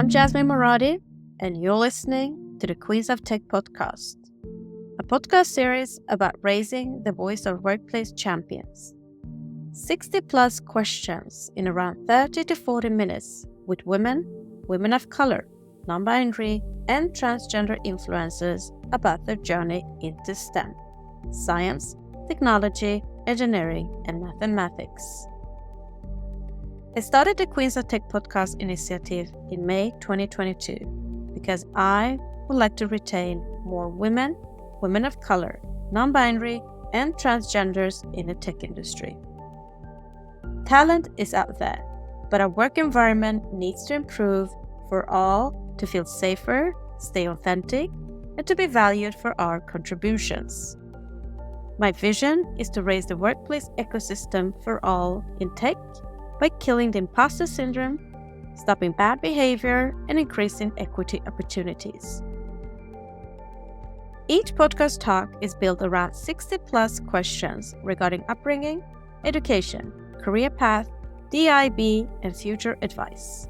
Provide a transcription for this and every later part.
I'm Jasmine Moradi, and you're listening to the Queens of Tech podcast, a podcast series about raising the voice of workplace champions. 60 plus questions in around 30 to 40 minutes with women, women of color, non-binary, and transgender influencers about their journey into STEM, science, technology, engineering, and mathematics. I started the Queens of Tech podcast initiative in May 2022 because I would like to retain more women, women of color, non-binary, and transgenders in the tech industry. Talent is out there, but our work environment needs to improve for all to feel safer, stay authentic, and to be valued for our contributions. My vision is to raise the workplace ecosystem for all in tech by killing the imposter syndrome, stopping bad behavior, and increasing equity opportunities. Each podcast talk is built around 60 plus questions regarding upbringing, education, career path, DIB, and future advice.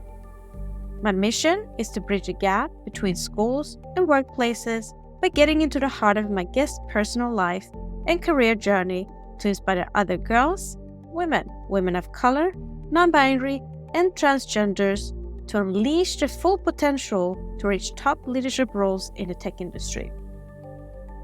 My mission is to bridge the gap between schools and workplaces by getting into the heart of my guest's personal life and career journey to inspire other girls, women, women of color, non-binary, and transgenders to unleash their full potential to reach top leadership roles in the tech industry.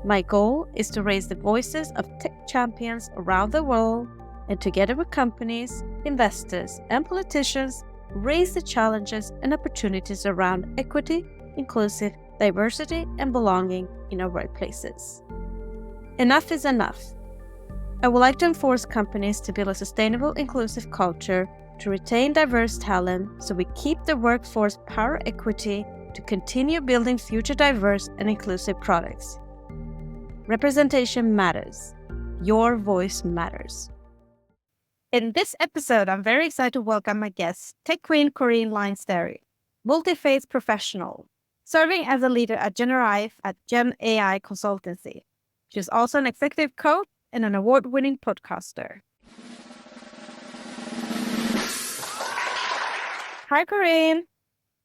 My goal is to raise the voices of tech champions around the world and together with companies, investors, and politicians, raise the challenges and opportunities around equity, inclusive, diversity, and belonging in our workplaces. Enough is enough. I would like to enforce companies to build a sustainable, inclusive culture to retain diverse talent so we keep the workforce power equity to continue building future diverse and inclusive products. Representation matters. Your voice matters. In this episode, I'm very excited to welcome my guest, tech queen Corin Lines-Stary, multi-phase professional, serving as a leader at GenerAIve at GenAI consultancy. She's also an executive coach and an award-winning podcaster. Hi, Corin.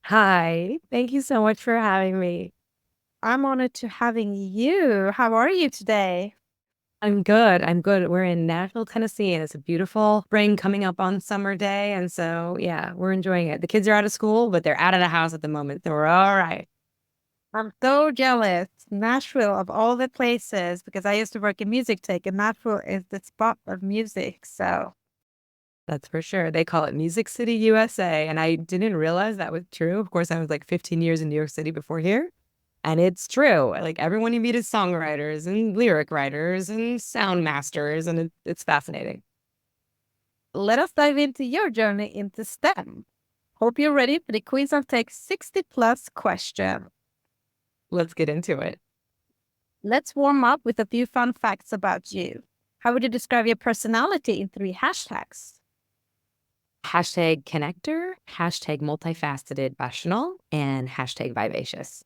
Hi, thank you so much for having me. I'm honored to having you. How are you today? I'm good. We're in Nashville, Tennessee, and it's a beautiful spring coming up on summer day. And so, yeah, we're enjoying it. The kids are out of school, but they're out of the house at the moment. So we're all right. I'm so jealous. Nashville, of all the places, because I used to work in music tech, and Nashville is the spot of music. So that's for sure. They call it Music City, USA. And I didn't realize that was true. Of course, I was like 15 years in New York City before here. And it's true. Like everyone you meet is songwriters and lyric writers and sound masters. And it's fascinating. Let us dive into your journey into STEM. Hope you're ready for the Queens of Tech 60 plus question. Let's get into it. Let's warm up with a few fun facts about you. How would you describe your personality in 3 hashtags? Hashtag connector, hashtag multifaceted passional, and hashtag vivacious.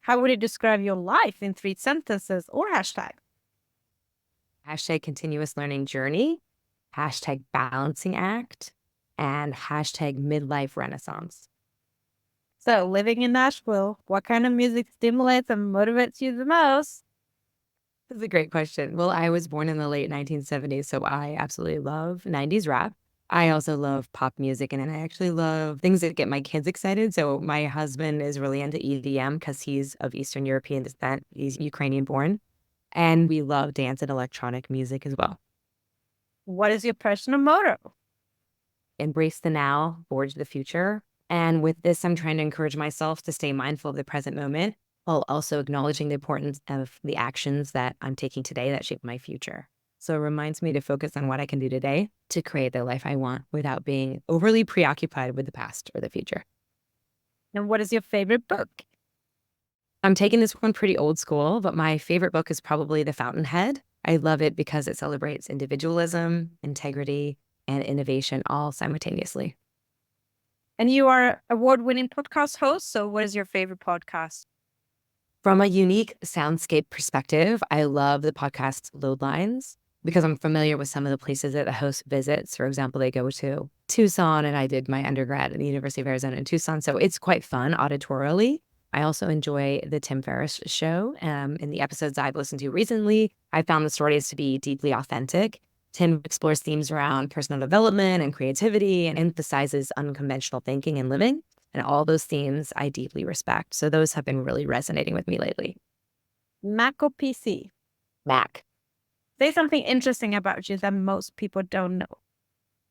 How would you describe your life in 3 sentences or hashtags? Hashtag continuous learning journey, hashtag balancing act, and hashtag midlife renaissance. So, living in Nashville, what kind of music stimulates and motivates you the most? That's a great question. Well, I was born in the late 1970s, so I absolutely love 90s rap. I also love pop music, and I actually love things that get my kids excited. So my husband is really into EDM because he's of Eastern European descent. He's Ukrainian born. And we love dance and electronic music as well. What is your personal motto? Embrace the now, forge the future. And with this, I'm trying to encourage myself to stay mindful of the present moment while also acknowledging the importance of the actions that I'm taking today that shape my future. So it reminds me to focus on what I can do today to create the life I want without being overly preoccupied with the past or the future. And what is your favorite book? I'm taking this one pretty old school, but my favorite book is probably The Fountainhead. I love it because it celebrates individualism, integrity, and innovation all simultaneously. And you are award-winning podcast host, so what is your favorite podcast? From a unique soundscape perspective, I love the podcast Load Lines. because I'm familiar with some of the places that the host visits. For example, they go to Tucson, and I did my undergrad at the University of Arizona in Tucson. So it's quite fun auditorially. I also enjoy the Tim Ferriss show. In the episodes I've listened to recently, I found the stories to be deeply authentic. Tim explores themes around personal development and creativity and emphasizes unconventional thinking and living. And all those themes I deeply respect. So those have been really resonating with me lately. Mac or PC? Mac. Say something interesting about you that most people don't know.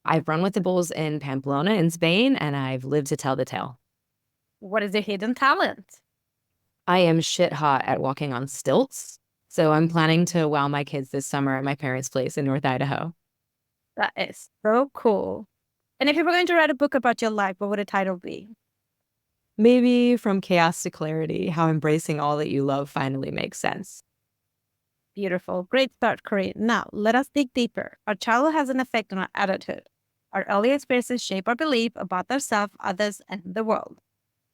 I've run with the bulls in Pamplona in Spain, and I've lived to tell the tale. What is your hidden talent? I am shit hot at walking on stilts. So I'm planning to wow my kids this summer at my parents' place in North Idaho. That is so cool. And if you were going to write a book about your life, what would the title be? Maybe From Chaos to Clarity, how embracing all that you love finally makes sense. Beautiful. Great start, Corinne. Now, let us dig deeper. Our childhood has an effect on our adulthood. Our early experiences shape our belief about ourselves, others, and the world.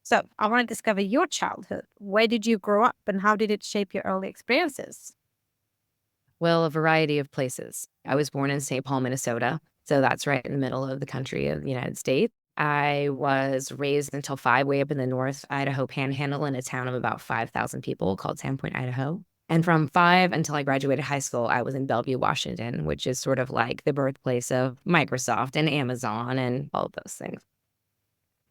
So, I want to discover your childhood. Where did you grow up, and how did it shape your early experiences? Well, a variety of places. I was born in St. Paul, Minnesota. So that's right in the middle of the country of the United States. I was raised until 5 way up in the North Idaho Panhandle in a town of about 5,000 people called Sandpoint, Idaho. And from 5 until I graduated high school, I was in Bellevue, Washington, which is sort of like the birthplace of Microsoft and Amazon and all of those things.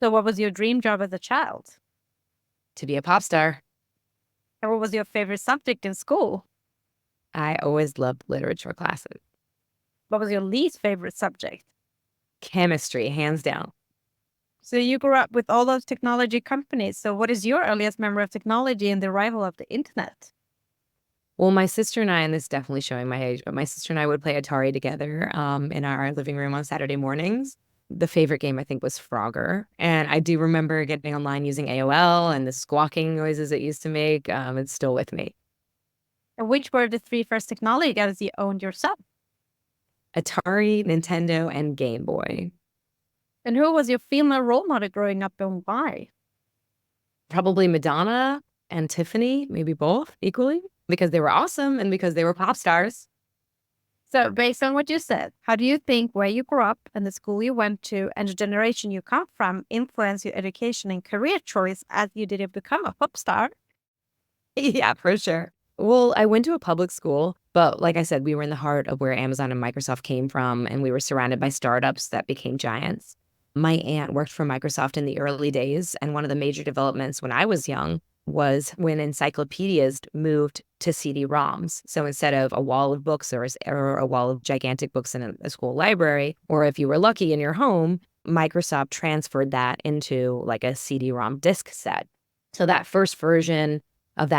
So, what was your dream job as a child? To be a pop star, And what was your favorite subject in school? I always loved literature classes. What was your least favorite subject? Chemistry, hands down. So, you grew up with all those technology companies. So, what is your earliest memory of technology and the arrival of the internet? Well, my sister and I, and this is definitely showing my age, but my sister and I would play Atari together in our living room on Saturday mornings. The favorite game, I think, was Frogger. And I do remember getting online using AOL and the squawking noises it used to make. It's still with me. And which were the three first technology gadgets you owned yourself? Atari, Nintendo, and Game Boy. And who was your female role model growing up and why? Probably Madonna and Tiffany, maybe both equally, because they were awesome and because they were pop stars. So, based on what you said, how do you think where you grew up and the school you went to and the generation you come from influence your education and career choice as you didn't become a pop star? Yeah, for sure. Well, I went to a public school, but like I said, we were in the heart of where Amazon and Microsoft came from, and we were surrounded by startups that became giants. My aunt worked for Microsoft in the early days, and one of the major developments when I was young was when encyclopedias moved to CD-ROMs. So instead of a wall of books or a wall of gigantic books in a school library, or if you were lucky in your home, Microsoft transferred that into like a CD-ROM disk set. So that first version of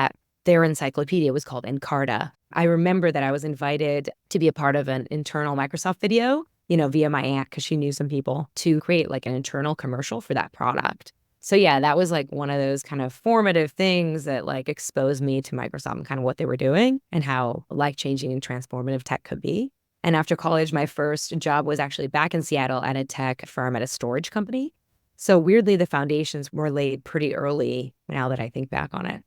their encyclopedia was called Encarta. I remember that I was invited to be a part of an internal Microsoft video, via my aunt, because she knew some people, to create like an internal commercial for that product. So yeah, that was like one of those kind of formative things that like exposed me to Microsoft and kind of what they were doing and how life-changing and transformative tech could be. And after college, my first job was actually back in Seattle at a tech firm at a storage company. So weirdly, the foundations were laid pretty early now that I think back on it.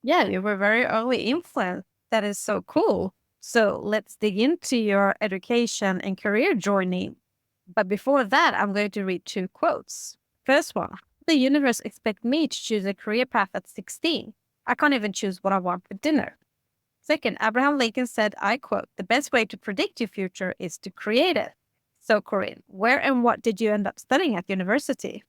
Yeah, you were very early influence. That is so cool. So, let's dig into your education and career journey. But before that, I'm going to read two quotes. First one, the universe expect me to choose a career path at 16. I can't even choose what I want for dinner. Second, Abraham Lincoln said, I quote, the best way to predict your future is to create it. So, Corinne, where and what did you end up studying at university?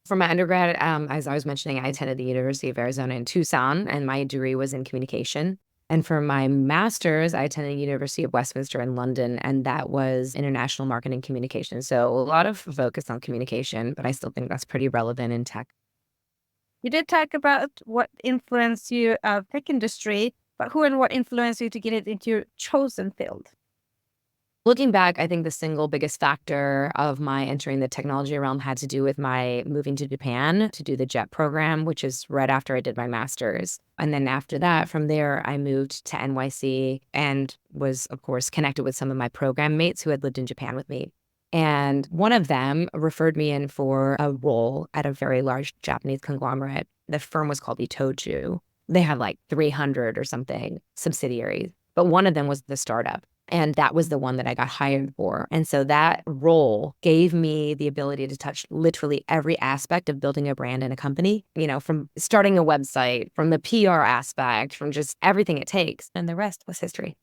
For my undergrad, as I was mentioning, I attended the University of Arizona in Tucson, and my degree was in communication. And for my master's, I attended the University of Westminster in London, and that was international marketing communication. So a lot of focus on communication, but I still think that's pretty relevant in tech. You did talk about what influenced you tech industry, but who and what influenced you to get it into your chosen field? Looking back, I think the single biggest factor of my entering the technology realm had to do with my moving to Japan to do the JET program, which is right after I did my master's. And then after that, from there, I moved to NYC and was, of course, connected with some of my program mates who had lived in Japan with me. And one of them referred me in for a role at a very large Japanese conglomerate. The firm was called Itochu. They had like 300 or something subsidiaries. but one of them was the startup. And that was the one that I got hired for. And so that role gave me the ability to touch literally every aspect of building a brand and a company, from starting a website, from the PR aspect, from just everything it takes. And the rest was history.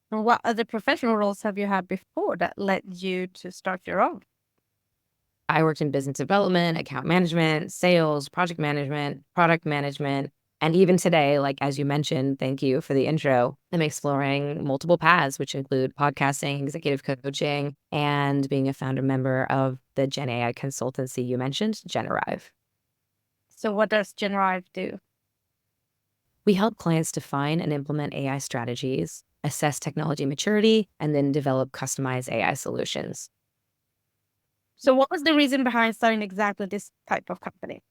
And what other professional roles have you had before that led you to start your own? I worked in business development, account management, sales, project management, product management. And even today, like as you mentioned, thank you for the intro, I'm exploring multiple paths, which include podcasting, executive coaching, and being a founder member of the GenAI consultancy you mentioned, GenerAIve. So what does GenerAIve do? We help clients define and implement AI strategies, assess technology maturity, and then develop customized AI solutions. So what was the reason behind starting exactly this type of company?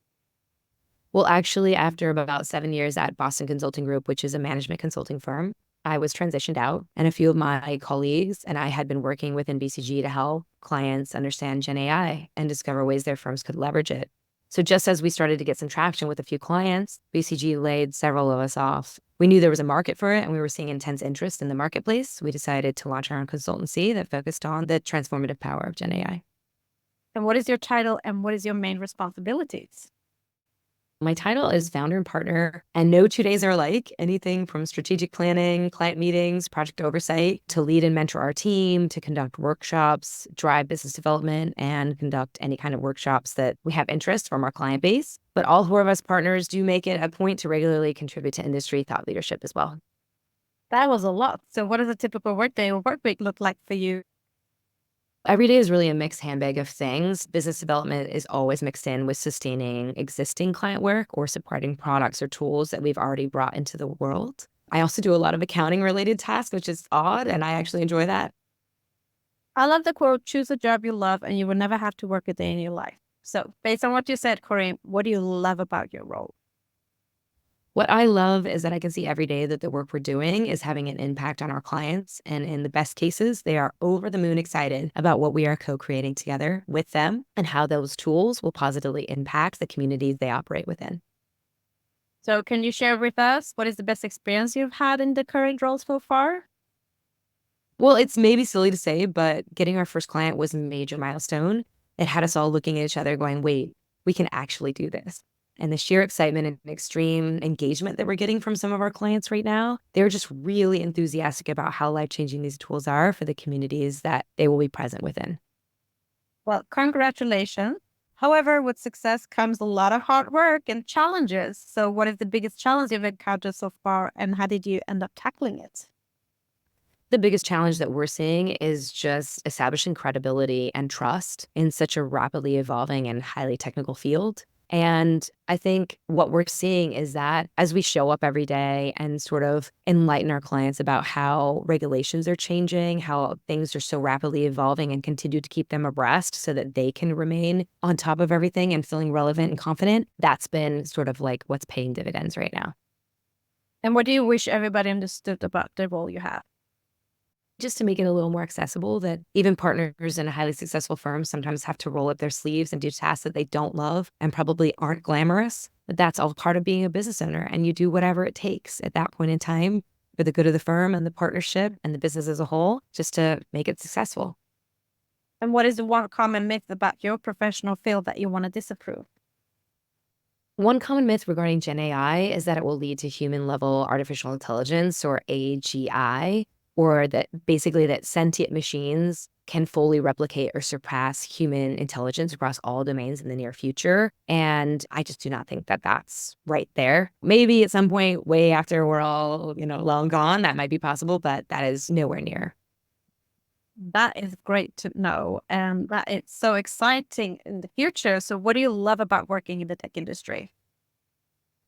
Well, actually, after about 7 years at Boston Consulting Group, which is a management consulting firm, I was transitioned out, and a few of my colleagues and I had been working within BCG to help clients understand GenAI and discover ways their firms could leverage it. So just as we started to get some traction with a few clients, BCG laid several of us off. We knew there was a market for it and we were seeing intense interest in the marketplace. We decided to launch our own consultancy that focused on the transformative power of GenAI. And what is your title and what is your main responsibilities? My title is founder and partner, and no 2 days are alike. Anything from strategic planning, client meetings, project oversight, to lead and mentor our team, to conduct workshops, drive business development, and conduct any kind of workshops that we have interest from our client base. But all 4 of us partners do make it a point to regularly contribute to industry thought leadership as well. That was a lot. So what does a typical workday or work week look like for you? Every day is really a mixed handbag of things. Business development is always mixed in with sustaining existing client work or supporting products or tools that we've already brought into the world. I also do a lot of accounting related tasks, which is odd, and I actually enjoy that. I love the quote, choose a job you love and you will never have to work a day in your life. So based on what you said, Corin, what do you love about your role? What I love is that I can see every day that the work we're doing is having an impact on our clients. And in the best cases, they are over the moon excited about what we are co-creating together with them and how those tools will positively impact the communities they operate within. So can you share with us what is the best experience you've had in the current role so far? Well, it's maybe silly to say, but getting our first client was a major milestone. It had us all looking at each other going, wait, we can actually do this. And the sheer excitement and extreme engagement that we're getting from some of our clients right now, they're just really enthusiastic about how life-changing these tools are for the communities that they will be present within. Well, congratulations. However, with success comes a lot of hard work and challenges. So what is the biggest challenge you've encountered so far and how did you end up tackling it? The biggest challenge that we're seeing is just establishing credibility and trust in such a rapidly evolving and highly technical field. And I think what we're seeing is that as we show up every day and sort of enlighten our clients about how regulations are changing, how things are so rapidly evolving, and continue to keep them abreast so that they can remain on top of everything and feeling relevant and confident, that's been sort of like what's paying dividends right now. And what do you wish everybody understood about the role you have? Just to make it a little more accessible, that even partners in a highly successful firm sometimes have to roll up their sleeves and do tasks that they don't love and probably aren't glamorous. But that's all part of being a business owner. And you do whatever it takes at that point in time for the good of the firm and the partnership and the business as a whole, just to make it successful. And what is the one common myth about your professional field that you want to disapprove? One common myth regarding GenAI is that it will lead to human level artificial intelligence, or AGI, or that basically that sentient machines can fully replicate or surpass human intelligence across all domains in the near future. And I just do not think that that's right there. Maybe at some point way after we're all, long gone, that might be possible, but that is nowhere near. That is great to know. And that it's so exciting in the future. So what do you love about working in the tech industry?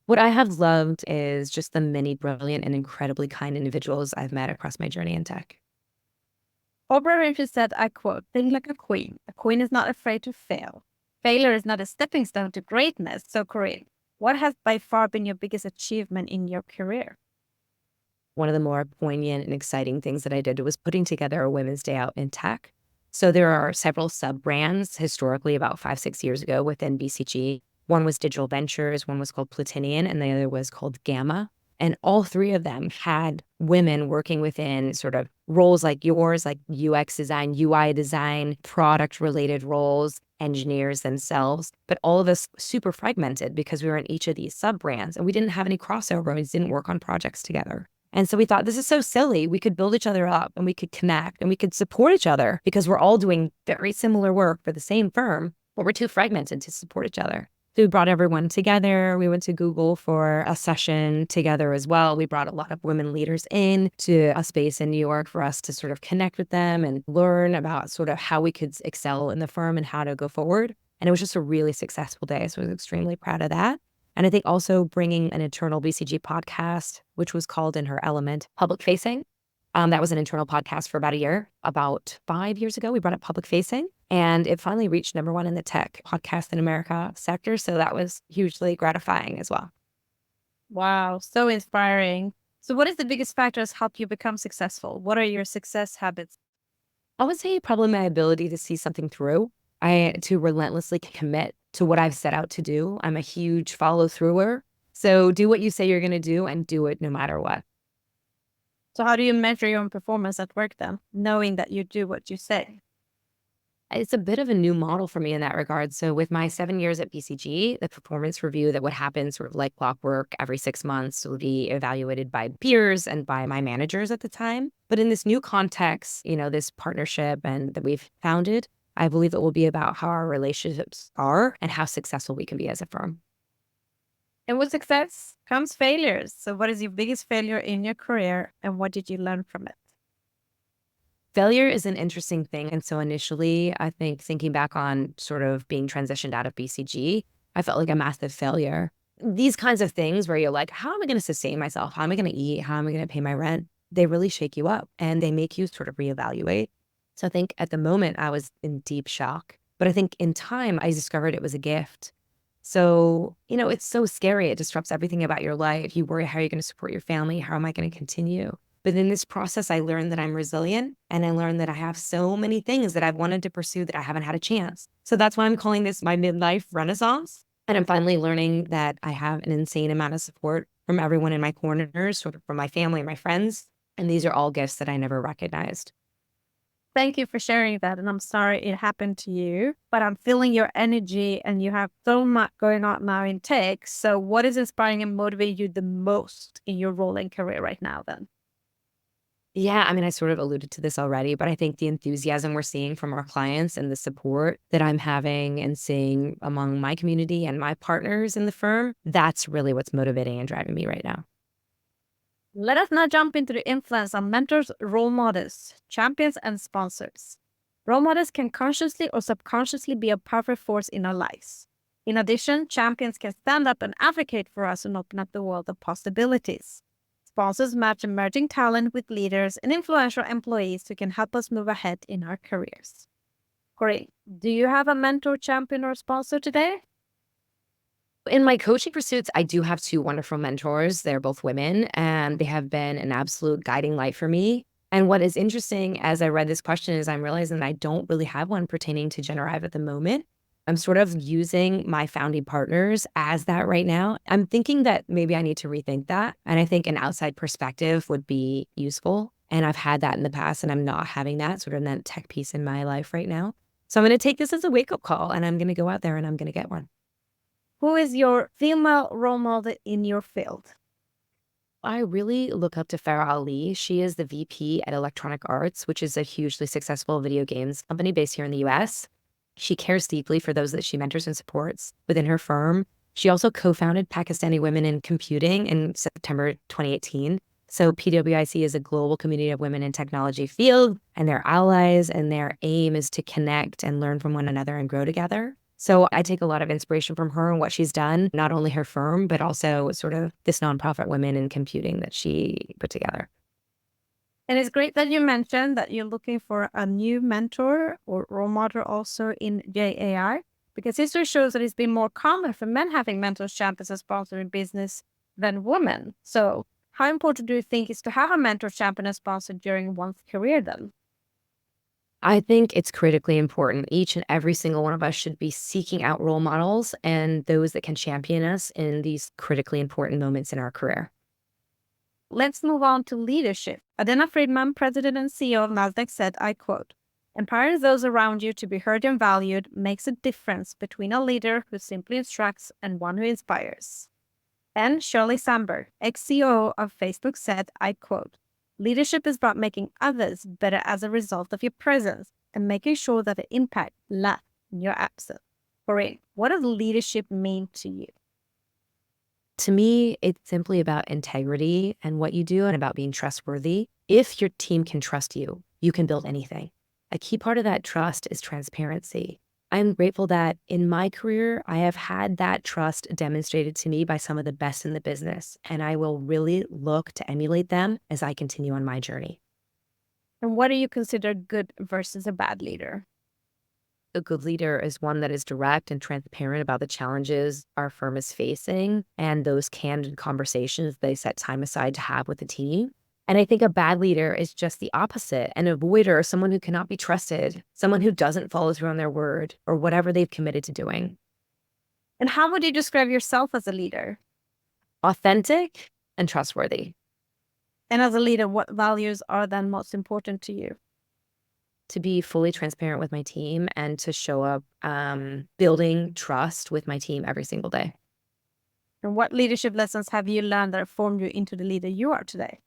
What I have loved is just the many brilliant and incredibly kind individuals I've met across my journey in tech. Oprah Winfrey said, I quote, think like a queen. A queen is not afraid to fail. Failure is not a stepping stone to greatness. So, Corinne, what has by far been your biggest achievement in your career? One of the more poignant and exciting things that I did was putting together a Women's Day Out in tech. So there are several sub-brands historically about 5-6 years ago within BCG. One was Digital Ventures, one was called Platinian, and the other was called Gamma. And all three of them had women working within sort of roles like yours, like UX design, UI design, product related roles, engineers themselves, but all of us super fragmented because we were in each of these sub brands and we didn't have any crossover. We didn't work on projects together. And so we thought, this is so silly. We could build each other up and we could connect and we could support each other because we're all doing very similar work for the same firm, but we're too fragmented to support each other. So we brought everyone together. We went to Google for a session together as well. We brought a lot of women leaders in to a space in New York for us to sort of connect with them and learn about sort of how we could excel in the firm and how to go forward. And it was just a really successful day. So I was extremely proud of that. And I think also bringing an internal BCG podcast, which was called In Her Element, public facing. That was an internal podcast for about a year. About 5 years ago, we brought it public facing. And it finally reached #1 in the tech podcast in America sector. So that was hugely gratifying as well. Wow, so inspiring. So what is the biggest factors help you become successful? What are your success habits? I would say probably my ability to see something through. To relentlessly commit to what I've set out to do. I'm a huge follow througher. So do what you say you're going to do and do it no matter what. So how do you measure your own performance at work then, knowing that you do what you say? It's a bit of a new model for me in that regard. So with my 7 years at BCG, the performance review that would happen sort of like clockwork every 6 months will be evaluated by peers and by my managers at the time. But in this new context, this partnership and that we've founded, I believe it will be about how our relationships are and how successful we can be as a firm. And with success comes failures. So what is your biggest failure in your career and what did you learn from it? Failure is an interesting thing. And so initially, I think thinking back on sort of being transitioned out of BCG, I felt like a massive failure. These kinds of things where you're like, how am I going to sustain myself? How am I going to eat? How am I going to pay my rent? They really shake you up and they make you sort of reevaluate. So I think at the moment I was in deep shock, but I think in time I discovered it was a gift. So, it's so scary. It disrupts everything about your life. You worry, how are you going to support your family? How am I going to continue? But in this process, I learned that I'm resilient and I learned that I have so many things that I've wanted to pursue that I haven't had a chance. So that's why I'm calling this my midlife renaissance. And I'm finally learning that I have an insane amount of support from everyone in my corners, sort of from my family and my friends. And these are all gifts that I never recognized. Thank you for sharing that. And I'm sorry it happened to you, but I'm feeling your energy and you have so much going on now in tech. So what is inspiring and motivating you the most in your role and career right now then? Yeah, I sort of alluded to this already, but I think the enthusiasm we're seeing from our clients and the support that I'm having and seeing among my community and my partners in the firm, that's really what's motivating and driving me right now. Let us now jump into the influence on mentors, role models, champions, and sponsors. Role models can consciously or subconsciously be a powerful force in our lives. In addition, champions can stand up and advocate for us and open up the world of possibilities. Sponsors match emerging talent with leaders and influential employees who can help us move ahead in our careers. Corin, do you have a mentor, champion, or sponsor today? In my coaching pursuits, I do have 2 wonderful mentors. They're both women, and they have been an absolute guiding light for me. And what is interesting as I read this question is I'm realizing that I don't really have one pertaining to GenerAIve at the moment. I'm sort of using my founding partners as that right now. I'm thinking that maybe I need to rethink that. And I think an outside perspective would be useful. And I've had that in the past, and I'm not having that sort of that tech piece in my life right now. So I'm going to take this as a wake-up call, and I'm going to go out there and I'm going to get one. Who is your female role model in your field? I really look up to Farah Ali. She is the VP at Electronic Arts, which is a hugely successful video games company based here in the US. She cares deeply for those that she mentors and supports within her firm. She also co-founded Pakistani Women in Computing in September 2018. So PWIC is a global community of women in technology field, and they're allies, and their aim is to connect and learn from one another and grow together. So I take a lot of inspiration from her and what she's done, not only her firm, but also sort of this nonprofit Women in Computing that she put together. And it's great that you mentioned that you're looking for a new mentor or role model also in GenAI, because history shows that it's been more common for men having mentors, champions, and sponsors in business than women. So how important do you think is to have a mentor, champion, and sponsor during one's career then? I think it's critically important. Each and every single one of us should be seeking out role models and those that can champion us in these critically important moments in our career. Let's move on to leadership. Adena Friedman, president and CEO of Nasdaq, said, I quote, "Empowering those around you to be heard and valued makes a difference between a leader who simply instructs and one who inspires." And Shirley Sandberg, ex-CEO of Facebook, said, I quote, "Leadership is about making others better as a result of your presence and making sure that the impact lasts in your absence." Corinne, what does leadership mean to you? To me, it's simply about integrity and what you do and about being trustworthy. If your team can trust you, you can build anything. A key part of that trust is transparency. I'm grateful that in my career, I have had that trust demonstrated to me by some of the best in the business, and I will really look to emulate them as I continue on my journey. And what do you consider good versus a bad leader? A good leader is one that is direct and transparent about the challenges our firm is facing and those candid conversations they set time aside to have with the team. And I think a bad leader is just the opposite, an avoider, someone who cannot be trusted, someone who doesn't follow through on their word or whatever they've committed to doing. And how would you describe yourself as a leader? Authentic and trustworthy. And as a leader, what values are then most important to you? To be fully transparent with my team and to show up building trust with my team every single day. And what leadership lessons have you learned that have formed you into the leader you are today?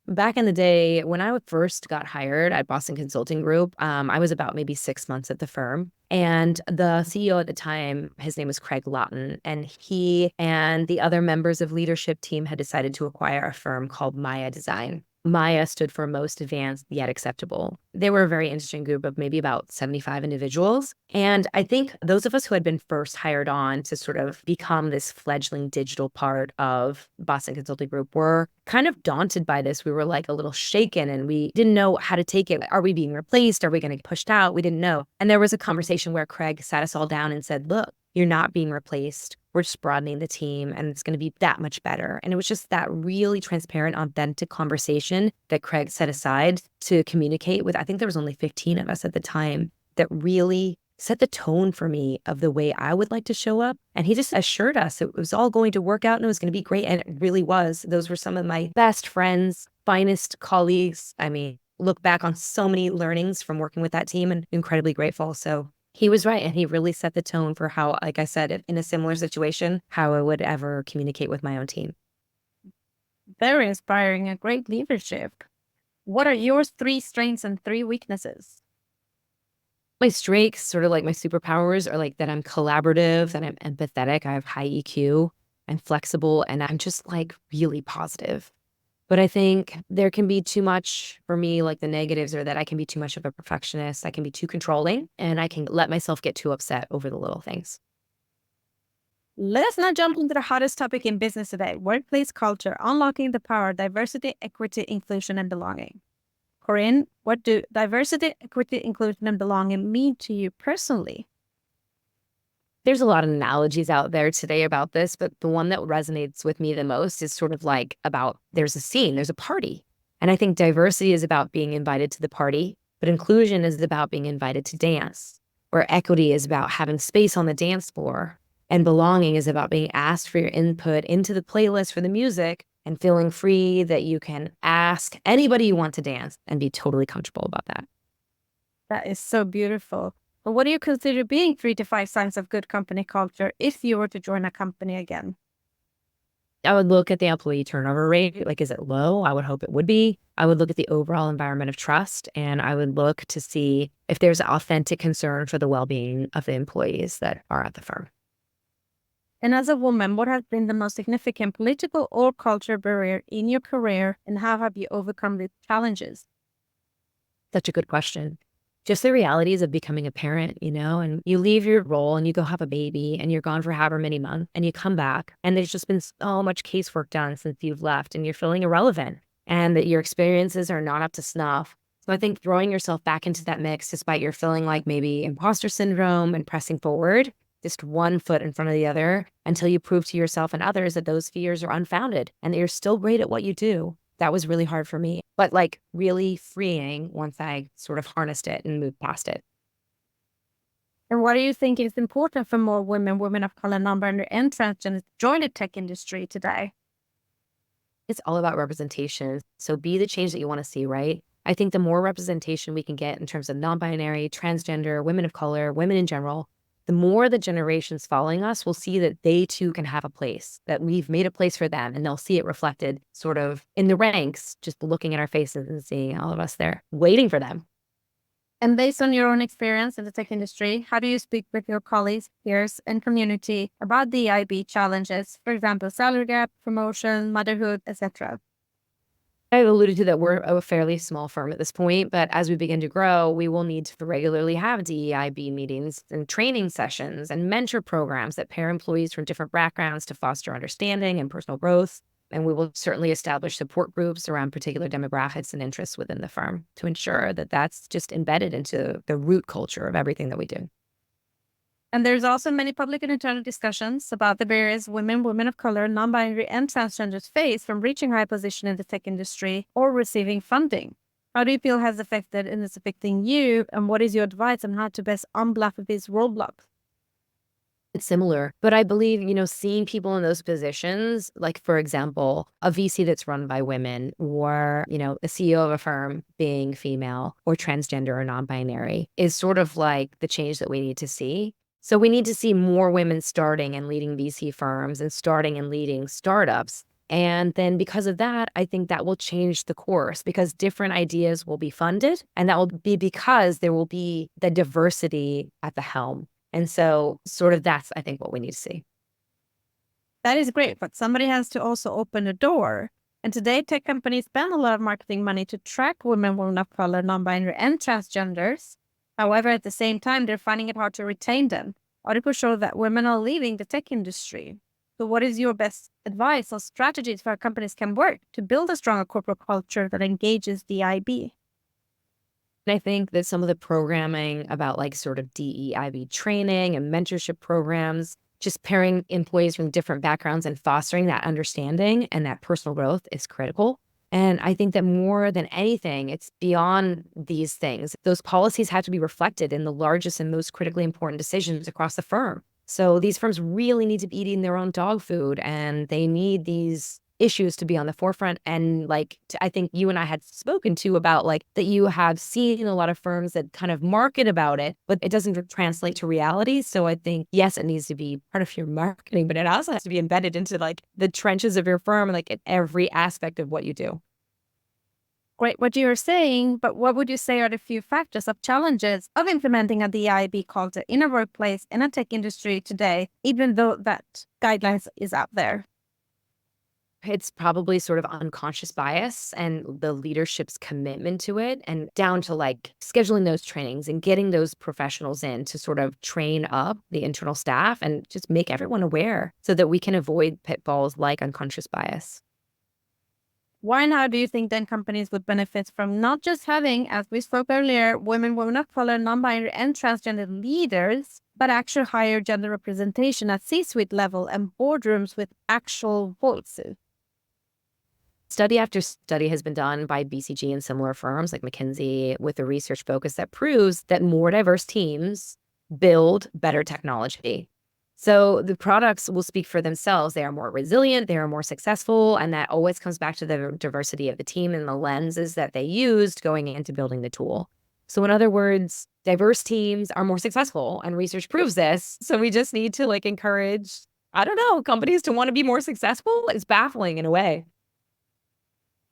Back in the day, when I first got hired at Boston Consulting Group, I was about maybe 6 months at the firm. And the CEO at the time, his name was Craig Lawton, and he and the other members of leadership team had decided to acquire a firm called Maya Design. Maya stood for most advanced yet acceptable. They were a very interesting group of maybe about 75 individuals. And I think those of us who had been first hired on to sort of become this fledgling digital part of Boston Consulting Group were kind of daunted by this. We were like a little shaken and we didn't know how to take it. Are we being replaced? Are we going to get pushed out? We didn't know. And there was a conversation where Craig sat us all down and said, look, you're not being replaced. We're just broadening the team and it's going to be that much better. And it was just that really transparent, authentic conversation that Craig set aside to communicate with. I think there was only 15 of us at the time that really set the tone for me of the way I would like to show up. And he just assured us it was all going to work out and it was going to be great. And it really was. Those were some of my best friends, finest colleagues. I mean, look back on so many learnings from working with that team and incredibly grateful. So he was right. And he really set the tone for how, like I said, in a similar situation, how I would ever communicate with my own team. Very inspiring and great leadership. What are your 3 strengths and 3 weaknesses? My strengths, sort of like my superpowers, are like that I'm collaborative, that I'm empathetic, I have high EQ, I'm flexible, and I'm just like really positive. But I think there can be too much for me, like the negatives are that I can be too much of a perfectionist, I can be too controlling, and I can let myself get too upset over the little things. Let us now jump into the hottest topic in business today, workplace culture, unlocking the power of diversity, equity, inclusion, and belonging. Corinne, what do diversity, equity, inclusion, and belonging mean to you personally? There's a lot of analogies out there today about this, but the one that resonates with me the most is sort of like about there's a scene, there's a party. And I think diversity is about being invited to the party, but inclusion is about being invited to dance, where equity is about having space on the dance floor. And belonging is about being asked for your input into the playlist for the music and feeling free that you can ask anybody you want to dance and be totally comfortable about that. That is so beautiful. But what do you consider being 3 to 5 signs of good company culture if you were to join a company again? I would look at the employee turnover rate. Like, is it low? I would hope it would be. I would look at the overall environment of trust, and I would look to see if there's authentic concern for the well-being of the employees that are at the firm. And as a woman, what has been the most significant political or culture barrier in your career, and how have you overcome these challenges? Such a good question. Just the realities of becoming a parent, and you leave your role and you go have a baby and you're gone for however many months and you come back and there's just been so much casework done since you've left and you're feeling irrelevant and that your experiences are not up to snuff. So I think throwing yourself back into that mix, despite you're feeling like maybe imposter syndrome and pressing forward, just one foot in front of the other until you prove to yourself and others that those fears are unfounded and that you're still great at what you do. That was really hard for me, but like really freeing once I sort of harnessed it and moved past it. And what do you think is important for more women, women of color, non-binary, and transgender to join the tech industry today? It's all about representation. So be the change that you want to see, right? I think the more representation we can get in terms of non-binary, transgender, women of color, women in general, the more the generations following us will see that they too can have a place, that we've made a place for them, and they'll see it reflected sort of in the ranks, just looking at our faces and seeing all of us there waiting for them. And based on your own experience in the tech industry, how do you speak with your colleagues, peers, and community about the IB challenges, for example, salary gap, promotion, motherhood, etc.? I alluded to that we're a fairly small firm at this point, but as we begin to grow, we will need to regularly have DEIB meetings and training sessions and mentor programs that pair employees from different backgrounds to foster understanding and personal growth. And we will certainly establish support groups around particular demographics and interests within the firm to ensure that that's just embedded into the root culture of everything that we do. And there's also many public and internal discussions about the barriers women of color, non-binary, and transgenders face from reaching high position in the tech industry or receiving funding. How do you feel has affected and is affecting you? And what is your advice on how to best unblock these roadblocks? It's similar, but I believe, seeing people in those positions, like, for example, a VC that's run by women or, a CEO of a firm being female or transgender or non-binary is sort of like the change that we need to see. So we need to see more women starting and leading VC firms and starting and leading startups. And then because of that, I think that will change the course because different ideas will be funded. And that will be because there will be the diversity at the helm. And so sort of that's, I think, what we need to see. That is great, but somebody has to also open the door. And today, tech companies spend a lot of marketing money to track women of color, non-binary, and transgenders. However, at the same time, they're finding it hard to retain them. Articles show that women are leaving the tech industry. So what is your best advice or strategies for how companies can work to build a stronger corporate culture that engages the IB? And I think that some of the programming about like sort of DEIB training and mentorship programs, just pairing employees from different backgrounds and fostering that understanding and that personal growth is critical. And I think that more than anything, it's beyond these things. Those policies have to be reflected in the largest and most critically important decisions across the firm. So these firms really need to be eating their own dog food, and they need these issues to be on the forefront. And like, I think you and I had spoken to about like that you have seen a lot of firms that kind of market about it, but it doesn't translate to reality. So I think, yes, it needs to be part of your marketing, but it also has to be embedded into like the trenches of your firm, like in every aspect of what you do. Great, what you're saying, but what would you say are the few factors of challenges of implementing a DIB culture in a workplace in a tech industry today, even though that guidelines is out there? It's probably sort of unconscious bias and the leadership's commitment to it, and down to like scheduling those trainings and getting those professionals in to sort of train up the internal staff and just make everyone aware so that we can avoid pitfalls like unconscious bias. Why and how do you think then companies would benefit from not just having, as we spoke earlier, women of color, non-binary, and transgender leaders, but actual higher gender representation at C-suite level and boardrooms with actual voices? Study after study has been done by BCG and similar firms like McKinsey with a research focus that proves that more diverse teams build better technology. So the products will speak for themselves. They are more resilient, they are more successful, and that always comes back to the diversity of the team and the lenses that they used going into building the tool. So in other words, diverse teams are more successful, and research proves this. So we just need to like encourage, I don't know, companies to want to be more successful. It's baffling in a way.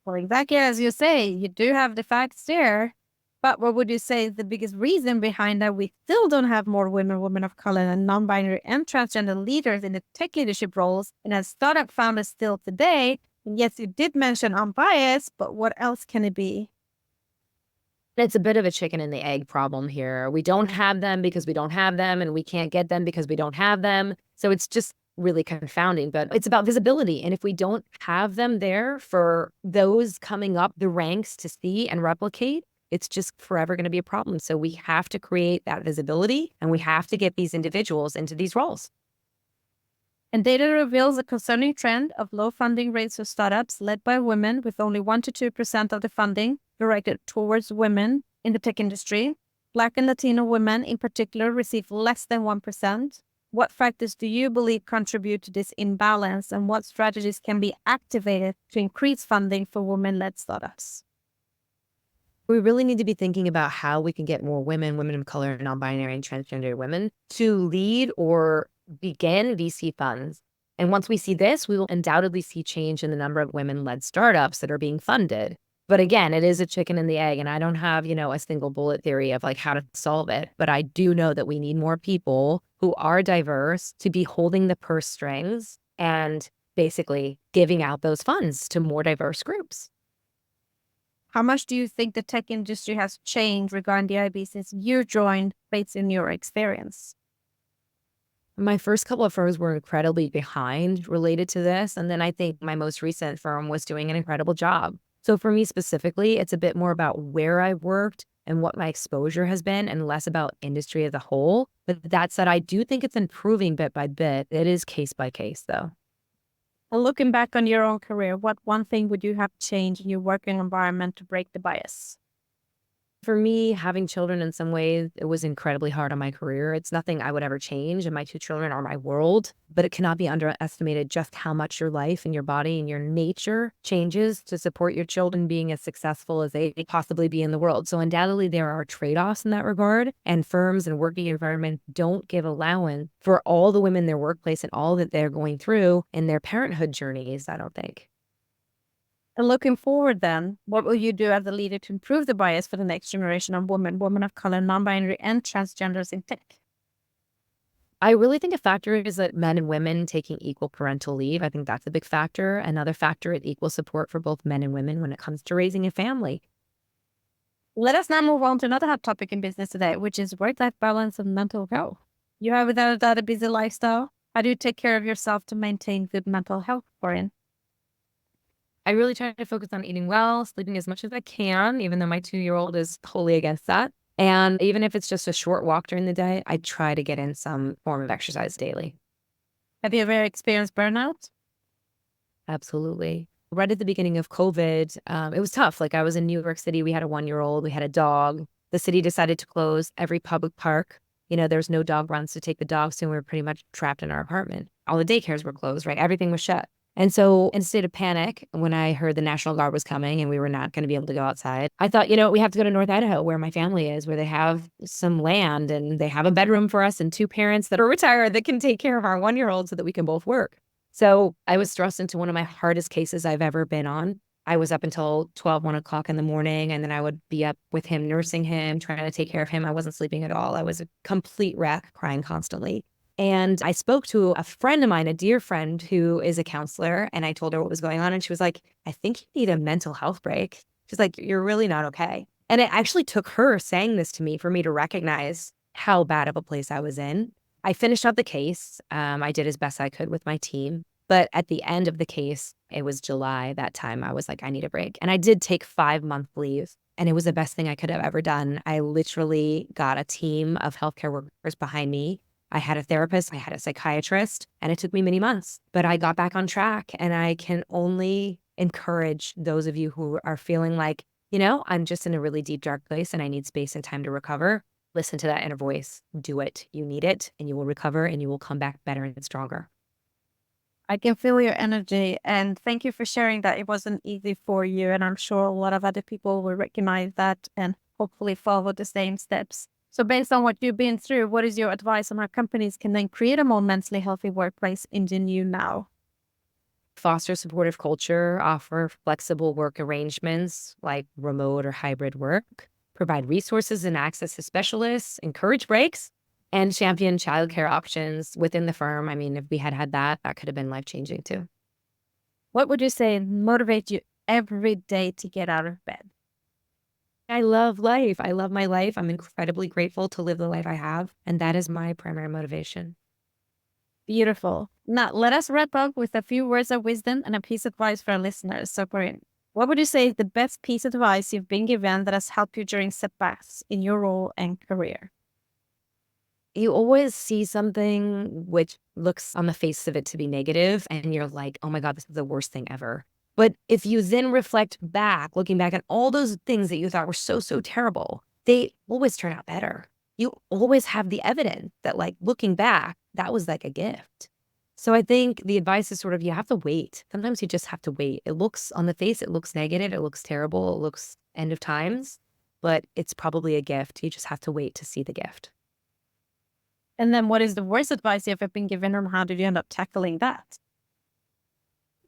Well, exactly as you say, you do have the facts there. But what would you say is the biggest reason behind that we still don't have more women of color, and non-binary, and transgender leaders in the tech leadership roles and as startup founders still today? And yes, you did mention unbiased, but what else can it be? It's a bit of a chicken and the egg problem here. We don't have them because we don't have them, and we can't get them because we don't have them. So it's just really confounding, but it's about visibility. And if we don't have them there for those coming up the ranks to see and replicate, it's just forever going to be a problem. So we have to create that visibility, and we have to get these individuals into these roles. And data reveals a concerning trend of low funding rates for startups led by women, with only 1 to 2% of the funding directed towards women in the tech industry. Black and Latino women in particular receive less than 1%. What factors do you believe contribute to this imbalance, and what strategies can be activated to increase funding for women-led startups? We really need to be thinking about how we can get more women, women of color, non-binary, and transgender women to lead or begin VC funds. And once we see this, we will undoubtedly see change in the number of women-led startups that are being funded. But again, it is a chicken and the egg, and I don't have, a single bullet theory of like how to solve it. But I do know that we need more people who are diverse to be holding the purse strings and basically giving out those funds to more diverse groups. How much do you think the tech industry has changed regarding DIB since you joined, based in your experience? My first couple of firms were incredibly behind related to this. And then I think my most recent firm was doing an incredible job. So for me specifically, it's a bit more about where I've worked and what my exposure has been and less about industry as a whole. But that said, I do think it's improving bit by bit. It is case by case, though. And looking back on your own career, what one thing would you have changed in your working environment to break the bias? For me, having children in some ways, it was incredibly hard on my career. It's nothing I would ever change, and my two children are my world, but it cannot be underestimated just how much your life and your body and your nature changes to support your children being as successful as they possibly be in the world. So undoubtedly, there are trade-offs in that regard, and firms and working environment don't give allowance for all the women in their workplace and all that they're going through in their parenthood journeys, I don't think. And looking forward then, what will you do as a leader to improve the bias for the next generation of women, women of color, non-binary, and transgenders in tech? I really think a factor is that men and women taking equal parental leave. I think that's a big factor. Another factor is equal support for both men and women when it comes to raising a family. Let us now move on to another hot topic in business today, which is work-life balance and mental health. You have without a doubt a busy lifestyle. How do you take care of yourself to maintain good mental health, Corin? I really try to focus on eating well, sleeping as much as I can, even though my 2-year-old is wholly against that. And even if it's just a short walk during the day, I try to get in some form of exercise daily. Have you ever experienced burnout? Absolutely. Right at the beginning of COVID, it was tough. Like I was in New York City, we had a 1-year-old, we had a dog. The city decided to close every public park. There's no dog runs to take the dogs to, and we were pretty much trapped in our apartment. All the daycares were closed, right? Everything was shut. And so in a state of panic, when I heard the National Guard was coming and we were not going to be able to go outside, I thought, we have to go to North Idaho where my family is, where they have some land and they have a bedroom for us and two parents that are retired that can take care of our 1-year-old so that we can both work. So I was thrust into one of my hardest cases I've ever been on. I was up until 12, 1 o'clock in the morning, and then I would be up with him, nursing him, trying to take care of him. I wasn't sleeping at all. I was a complete wreck, crying constantly. And I spoke to a friend of mine, a dear friend who is a counselor, and I told her what was going on. And she was like, I think you need a mental health break. She's like, you're really not okay. And it actually took her saying this to me for me to recognize how bad of a place I was in. I finished up the case. I did as best I could with my team. But at the end of the case, it was July that time. I was like, I need a break. And I did take 5-month leave. And it was the best thing I could have ever done. I literally got a team of healthcare workers behind me. I had a therapist, I had a psychiatrist, and it took me many months. But I got back on track. And I can only encourage those of you who are feeling like, I'm just in a really deep, dark place and I need space and time to recover. Listen to that inner voice. Do it. You need it, and you will recover, and you will come back better and stronger. I can feel your energy, and thank you for sharing that. It wasn't easy for you, and I'm sure a lot of other people will recognize that and hopefully follow the same steps. So based on what you've been through, what is your advice on how companies can then create a more mentally healthy workplace in the new now? Foster supportive culture, offer flexible work arrangements like remote or hybrid work, provide resources and access to specialists, encourage breaks, and champion childcare options within the firm. I mean, if we had had that, that could have been life-changing too. What would you say motivates you every day to get out of bed? I love life. I love my life. I'm incredibly grateful to live the life I have, and that is my primary motivation. Beautiful. Now, let us wrap up with a few words of wisdom and a piece of advice for our listeners. So, Corinne, what would you say is the best piece of advice you've been given that has helped you during setbacks in your role and career? You always see something which looks on the face of it to be negative, and you're like, oh my God, this is the worst thing ever. But if you then reflect back, looking back at all those things that you thought were so, so terrible, they always turn out better. you always have the evidence that, like, looking back, that was like a gift. So I think the advice is sort of, you have to wait. Sometimes you just have to wait. It looks on the face, it looks negative, it looks terrible, it looks end of times, but it's probably a gift. You just have to wait to see the gift. And then what is the worst advice you've ever been given, and how did you end up tackling that?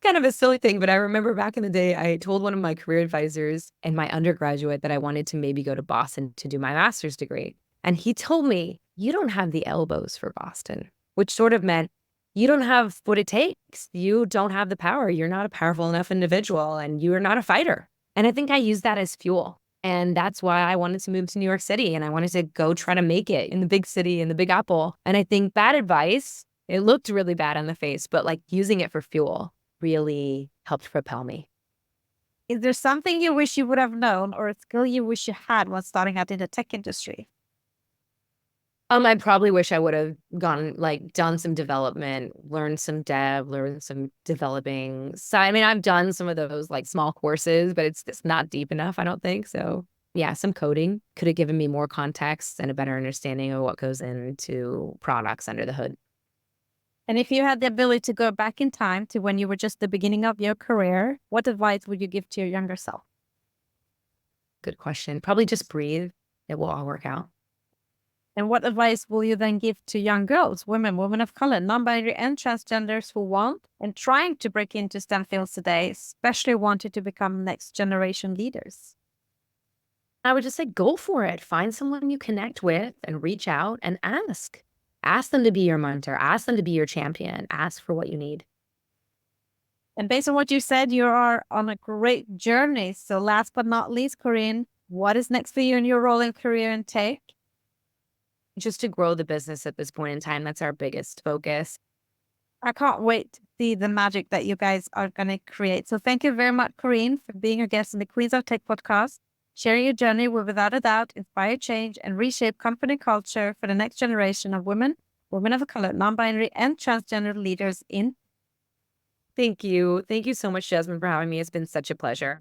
Kind of a silly thing, but I remember back in the day, I told one of my career advisors in my undergraduate that I wanted to maybe go to Boston to do my master's degree. And he told me, you don't have the elbows for Boston, which sort of meant you don't have what it takes. You don't have the power. You're not a powerful enough individual, and you are not a fighter. And I think I used that as fuel. And that's why I wanted to move to New York City, and I wanted to go try to make it in the big city, in the Big Apple. And I think bad advice, it looked really bad on the face, but like using it for fuel really helped propel me. Is there something you wish you would have known, or a skill you wish you had when starting out in the tech industry? I probably wish I would have done some development, learned some dev, learned some developing. So, I mean, I've done some of those like small courses, but it's just not deep enough, I don't think. So yeah, some coding could have given me more context and a better understanding of what goes into products under the hood. And if you had the ability to go back in time to when you were just the beginning of your career, what advice would you give to your younger self? Good question. Probably just breathe. It will all work out. And what advice will you then give to young girls, women of color, non-binary, and transgenders who want and trying to break into STEM fields today, especially wanting to become next generation leaders? I would just say, go for it. Find someone you connect with and reach out and ask. Ask them to be your mentor. Ask them to be your champion. Ask for what you need. And based on what you said, you are on a great journey. So last but not least, Corinne, what is next for you in your role and career in tech? Just to grow the business at this point in time. That's our biggest focus. I can't wait to see the magic that you guys are going to create. So thank you very much, Corinne, for being a guest in the Queens of Tech podcast. Sharing your journey will without a doubt inspire change and reshape company culture for the next generation of women of color, non-binary, and transgender leaders in. Thank you. Thank you so much, Jasmine, for having me. It's been such a pleasure.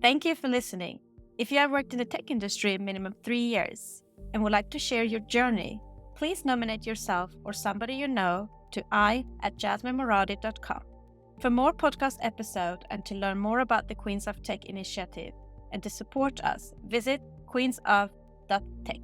Thank you for listening. If you have worked in the tech industry minimum 3 years and would like to share your journey, please nominate yourself or somebody you know to i@jasminemoradi.com. For more podcast episodes and to learn more about the Queens of Tech initiative and to support us, visit queensof.tech.